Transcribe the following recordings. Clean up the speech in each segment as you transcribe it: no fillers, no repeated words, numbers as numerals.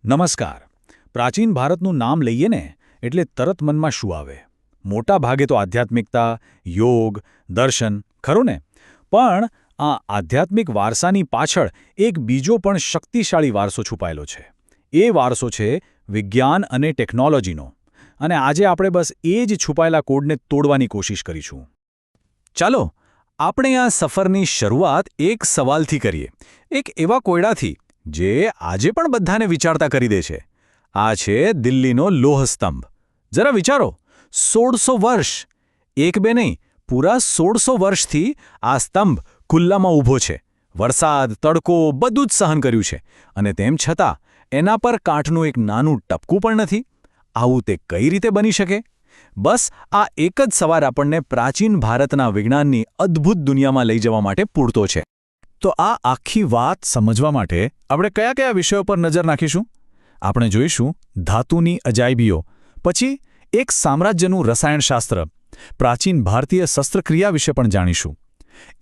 નમસ્કાર. પ્રાચીન ભારતનું નામ લઈએ ને એટલે તરત મનમાં શું આવે? મોટા ભાગે તો આધ્યાત્મિકતા, યોગ, દર્શન, ખરું ને? પણ આ આધ્યાત્મિક વારસાની પાછળ એક બીજો પણ શક્તિશાળી વારસો છુપાયેલો છે. એ વારસો છે વિજ્ઞાન અને ટેકનોલોજીનો. અને આજે આપણે બસ એ જ છુપાયેલા કોડને તોડવાની કોશિશ કરીશું. ચાલો, આપણે આ સફરની શરૂઆત એક સવાલથી કરીએ. એક એવા કોયડાથી જે આજે પણ બધાને વિચારતા કરી દે છે. આ છે દિલ્હીનો લોહ સ્તંભ. જરા વિચારો, 1600 વર્ષ, એક બે નહીં, પૂરા 1600 વર્ષથી આ સ્તંભ ખુલ્લામાં ઊભો છે. વરસાદ, તડકો બધું જ સહન કર્યું છે, અને તેમ છતાં એના પર કાંઠનું એક નાનું ટપકું પણ નથી. આવું તે કઈ રીતે બની શકે? બસ આ એક જ સવાલ આપણને પ્રાચીન ભારતના વિજ્ઞાનની અદ્ભુત દુનિયામાં લઈ જવા માટે પૂરતો છે. તો આ આખી વાત સમજવા માટે આપણે કયા કયા વિષયો પર નજર નાખીશું? આપણે જોઈશું ધાતુની અજાયબીઓ, પછી એક સામ્રાજ્યનું રસાયણશાસ્ત્ર, પ્રાચીન ભારતીય શસ્ત્રક્રિયા વિશે પણ જાણીશું.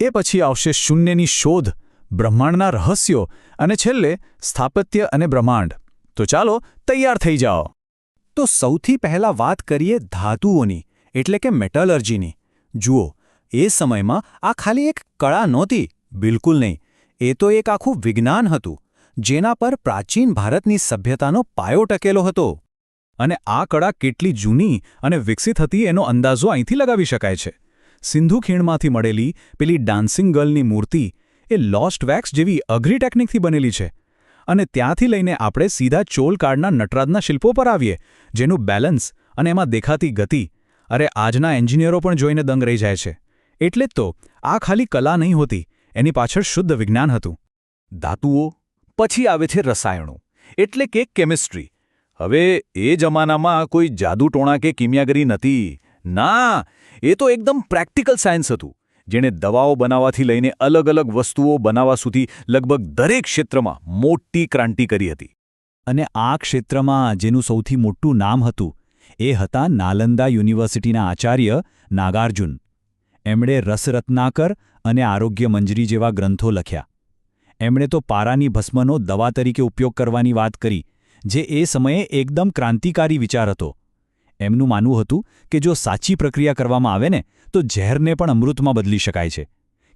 એ પછી આવશે શૂન્યની શોધ, બ્રહ્માંડના રહસ્યો અને છેલ્લે સ્થાપત્ય અને બ્રહ્માંડ. તો ચાલો તૈયાર થઈ જાઓ. તો સૌથી પહેલાં વાત કરીએ ધાતુઓની, એટલે કે મેટલર્જીની. જુઓ, એ સમયમાં આ ખાલી એક કળા નહોતી. બિલકુલ નહીં. એ તો એક આખું વિજ્ઞાન હતું, જેના પર પ્રાચીન ભારતની સભ્યતાનો પાયો ટકેલો હતો. અને આ કળા કેટલી જૂની અને વિકસિત હતી એનો અંદાજો અહીંથી લગાવી શકાય છે. સિંધુ ખીણમાંથી મળેલી પેલી ડાન્સિંગ ગર્લની મૂર્તિ એ લોસ્ટ વેક્સ જેવી અઘરી ટેકનિકથી બનેલી છે. અને ત્યાંથી લઈને આપણે સીધા ચોલકાળના નટરાજના શિલ્પો પર આવીએ, જેનું બેલેન્સ અને એમાં દેખાતી ગતિ, અરે આજના એન્જિનિયરો પણ જોઈને દંગ રહી જાય છે. એટલે જ તો આ ખાલી કલા નહીં હોતી, એની પાછળ શુદ્ધ વિજ્ઞાન હતું. ધાતુઓ પછી આવે છે રસાયણો, એટલે કે કેમિસ્ટ્રી. હવે એ જમાનામાં કોઈ જાદુટોણા કે કિમિયાગરી નથી. ના, એ તો એકદમ પ્રેક્ટિકલ સાયન્સ હતું, જેણે દવાઓ બનાવવાથી લઈને અલગ અલગ વસ્તુઓ બનાવવા સુધી લગભગ દરેક ક્ષેત્રમાં મોટી ક્રાંતિ કરી હતી. અને આ ક્ષેત્રમાં જેનું સૌથી મોટું નામ હતું એ હતા નાલંદા યુનિવર્સિટીના આચાર્ય નાગાર્જુન. એમણે રસરત્નાકર અને આરોગ્ય મંજરી જેવા ગ્રંથો લખ્યા. એમણે તો પારાની ભસ્મનો દવા તરીકે ઉપયોગ કરવાની વાત કરી, જે એ સમયે એકદમ ક્રાંતિકારી વિચાર હતો. એમનું માનવું હતું કે જો સાચી પ્રક્રિયા કરવામાં આવે ને તો ઝેરને પણ અમૃતમાં બદલી શકાય છે.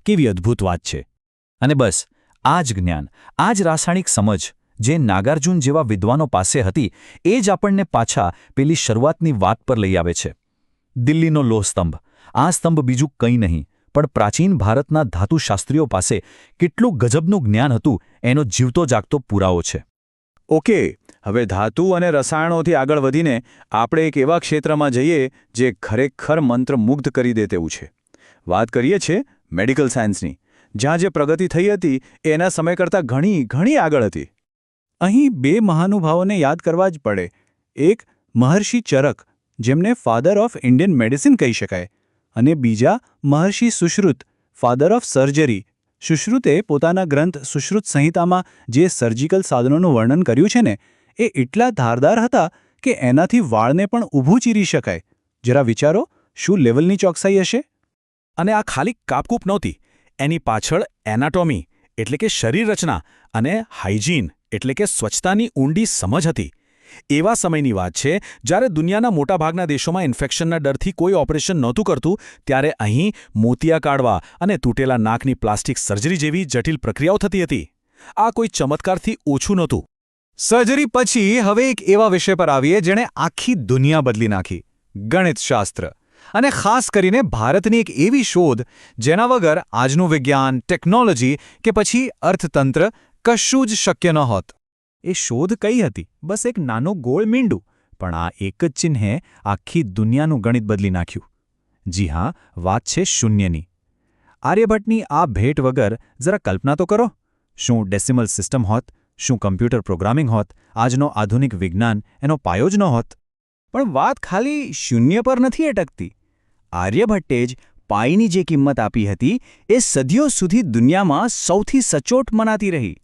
કેવી અદ્ભુત વાત છે! અને બસ આ જ જ્ઞાન, આ જ રાસાયણિક સમજ જે નાગાર્જુન જેવા વિદ્વાનો પાસે હતી, એ જ આપણને પાછા પેલી શરૂઆતની વાત પર લઈ આવે છે. દિલ્હીનો લોહ સ્તંભ. આ સ્તંભ બીજું કંઈ નહીં, પણ પ્રાચીન ભારતના ધાતુશાસ્ત્રીઓ પાસે કેટલું ગજબનું જ્ઞાન હતું એનો જીવતો જાગતો પુરાવો છે. ઓકે, હવે ધાતુ અને રસાયણોથી આગળ વધીને આપણે એક એવા ક્ષેત્રમાં જઈએ જે ખરેખર મંત્રમુગ્ધ કરી દે તેવું છે. વાત કરીએ છીએ મેડિકલ સાયન્સની, જ્યાં જે પ્રગતિ થઈ હતી એના સમય કરતાં ઘણી આગળ હતી. અહીં બે મહાનુભાવોને યાદ કરવા જ પડે. એક મહર્ષિ ચરક, જેમને ફાધર ઓફ ઇન્ડિયન મેડિસિન કહી શકાય, અને બીજા મહર્ષિ સુશ્રુત, ફાધર ઓફ સર્જરી. સુશ્રુતે પોતાના ગ્રંથ સુશ્રુત સંહિતામાં જે સર્જિકલ સાધનોનું વર્ણન કર્યું છે ને, એ એટલા ધારદાર હતા કે એનાથી વાળને પણ ઊભું ચીરી શકાય. જરા વિચારો, શું લેવલની ચોકસાઈ હશે? અને આ ખાલી કાપકૂપ નહોતી. એની પાછળ એનાટોમી એટલે કે શરીર રચના અને હાઇજીન એટલે કે સ્વચ્છતાની ઊંડી સમજ હતી. એવા સમયની વાત છે જ્યારે દુનિયાના મોટાભાગના દેશોમાં ઇન્ફેક્શનના ડરથી કોઈ ઓપરેશન નહોતું કરતું, ત્યારે અહીં મોતિયા કાઢવા અને તૂટેલા નાકની પ્લાસ્ટિક સર્જરી જેવી જટિલ પ્રક્રિયાઓ થતી હતી. આ કોઈ ચમત્કારથી ઓછું નહોતું. સર્જરી પછી હવે એક એવા વિષય પર આવીએ જેણે આખી દુનિયા બદલી નાખી: ગણિતશાસ્ત્ર. અને ખાસ કરીને ભારતની એક એવી શોધ જેના વગર આજનું વિજ્ઞાન, ટેકનોલોજી કે પછી અર્થતંત્ર કશું જ શક્ય ન હોત. એ શોધ કઈ હતી? બસ એક નાનો ગોળ મીંડું, પણ આ એક જ ચિહ્ને આખી દુનિયાનું ગણિત બદલી નાખ્યું. જી હા, વાત છે શૂન્યની. આર્યભટ્ટની આ ભેટ વગર જરા કલ્પના તો કરો. શું ડેસિમલ સિસ્ટમ હોત? શું કમ્પ્યુટર પ્રોગ્રામિંગ હોત? આજનો આધુનિક વિજ્ઞાન એનો પાયો જ ન હોત. પણ વાત ખાલી શૂન્ય પર નથી અટકતી. આર્યભટ્ટે જ પાઈની જે કિંમત આપી હતી એ સદીઓ સુધી દુનિયામાં સૌથી સચોટ મનાતી રહી.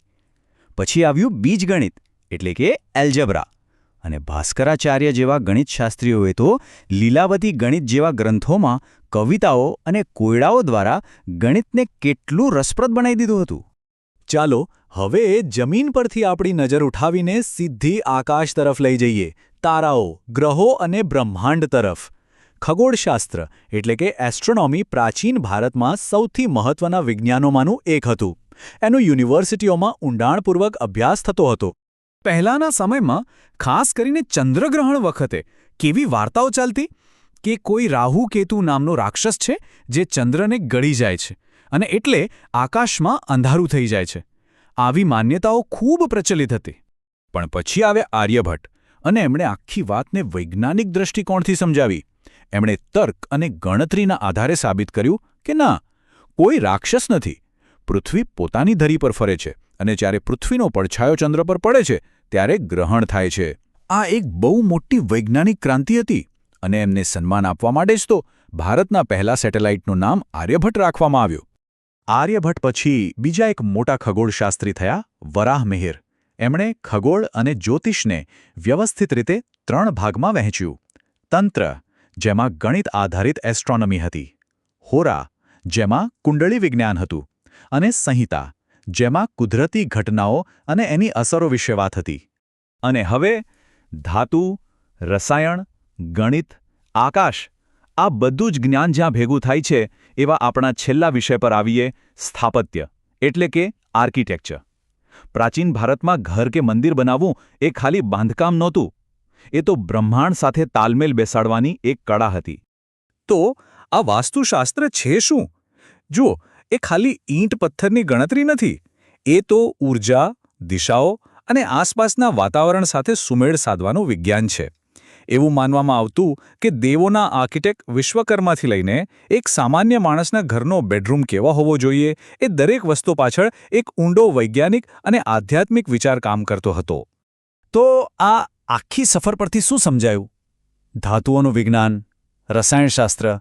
પછી આવ્યું બીજગણિત એટલે કે એલ્જબ્રા. અને ભાસ્કરાચાર્ય જેવા ગણિતશાસ્ત્રીઓએ તો લીલાવતી ગણિત જેવા ગ્રંથોમાં કવિતાઓ અને કોયડાઓ દ્વારા ગણિતને કેટલું રસપ્રદ બનાવી દીધું હતું. ચાલો હવે જમીન પરથી આપણી નજર ઉઠાવીને સીધી આકાશ તરફ લઈ જઈએ, તારાઓ, ગ્રહો અને બ્રહ્માંડ તરફ. ખગોળશાસ્ત્ર એટલે કે એસ્ટ્રોનોમી પ્રાચીન ભારતમાં સૌથી મહત્વના વિજ્ઞાનોમાંનું એક હતું. એનો યુનિવર્સિટીઓમાં ઊંડાણપૂર્વક અભ્યાસ થતો હતો. પહેલાંના સમયમાં ખાસ કરીને ચંદ્રગ્રહણ વખતે કેવી વાર્તાઓ ચાલતી કે કોઈ રાહુ કેતુ નામનો રાક્ષસ છે જે ચંદ્રને ગળી જાય છે અને એટલે આકાશમાં અંધારું થઈ જાય છે. આવી માન્યતાઓ ખૂબ પ્રચલિત હતી. પણ પછી આવ્યા આર્યભટ્ટ અને એમણે આખી વાતને વૈજ્ઞાનિક દૃષ્ટિકોણથી સમજાવી. એમણે તર્ક અને ગણતરીના આધારે સાબિત કર્યું કે ના, કોઈ રાક્ષસ નથી. પૃથ્વી પોતાની ધરી પર ફરે છે અને જ્યારે પૃથ્વીનો પડછાયો ચંદ્ર પર પડે છે ત્યારે ગ્રહણ થાય છે. આ એક બહુ મોટી વૈજ્ઞાનિક ક્રાંતિ હતી અને એમને સન્માન આપવા માટે જ તો ભારતના પહેલા સેટેલાઇટનું નામ આર્યભટ્ટ રાખવામાં આવ્યું. આર્યભટ્ટ પછી બીજા એક મોટા ખગોળશાસ્ત્રી થયા વરાહમિહિર. એમણે ખગોળ અને જ્યોતિષને વ્યવસ્થિત રીતે 3 ભાગમાં વહેંચ્યું. તંત્ર, જેમાં ગણિત આધારિત એસ્ટ્રોનોમી હતી. હોરા, જેમાં કુંડળી વિજ્ઞાન હતું. અને સંહિતા, જેમાં કુદરતી ઘટનાઓ અને એની અસરો વિશે વાત હતી. અને હવે ધાતુ, રસાયણ, ગણિત, આકાશ, આ બધું જ જ્ઞાન જ્યાં ભેગું થાય છે એવા આપણા છેલ્લા વિષય પર આવીએ, સ્થાપત્ય એટલે કે આર્કિટેક્ચર. પ્રાચીન ભારતમાં ઘર કે મંદિર બનાવવું એ ખાલી બાંધકામ નહોતું. એ તો બ્રહ્માંડ સાથે તાલમેલ બેસાડવાની એક કળા હતી. તો આ વાસ્તુશાસ્ત્ર છે શું? જુઓ, એ ખાલી ઈંટ પથ્થરની ગણતરી નથી. એ તો ઊર્જા, દિશાઓ અને આસપાસના વાતાવરણ સાથે સુમેળ સાધવાનું વિજ્ઞાન છે. એવું માનવામાં આવતું કે દેવોના આર્કિટેક્ટ વિશ્વકર્માથી લઈને એક સામાન્ય માણસના ઘરનો બેડરૂમ કેવો હોવો જોઈએ, એ દરેક વસ્તુ પાછળ એક ઊંડો વૈજ્ઞાનિક અને આધ્યાત્મિક વિચાર કામ કરતો હતો. તો આ આખી સફર પરથી શું સમજાયું? ધાતુઓનું વિજ્ઞાન, રસાયણશાસ્ત્ર,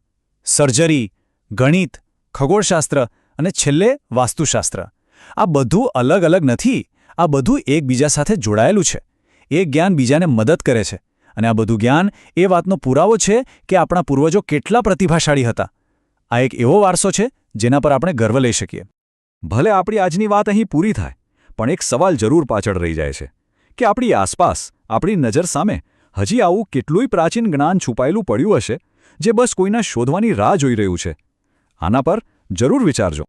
સર્જરી, ગણિત, ખગોળશાસ્ત્ર અને છેલ્લે વાસ્તુશાસ્ત્ર. આ બધું અલગ અલગ નથી. આ બધું એકબીજા સાથે જોડાયેલું છે. એક જ્ઞાન બીજાને મદદ કરે છે. અને આ બધું જ્ઞાન એ વાતનો પુરાવો છે કે આપણા પૂર્વજો કેટલા પ્રતિભાશાળી હતા. આ એક એવો વારસો છે જેના પર આપણે ગર્વ લઈ શકીએ. ભલે આપણી આજની વાત અહીં પૂરી થાય, પણ એક સવાલ જરૂર પાછળ રહી જાય છે કે આપણી આસપાસ, આપણી નજર સામે હજી આવું કેટલુંય પ્રાચીન જ્ઞાન છુપાયેલું પડ્યું હશે જે બસ કોઈના શોધવાની રાહ જોઈ રહ્યું છે. આના પર જરૂર વિચારજો.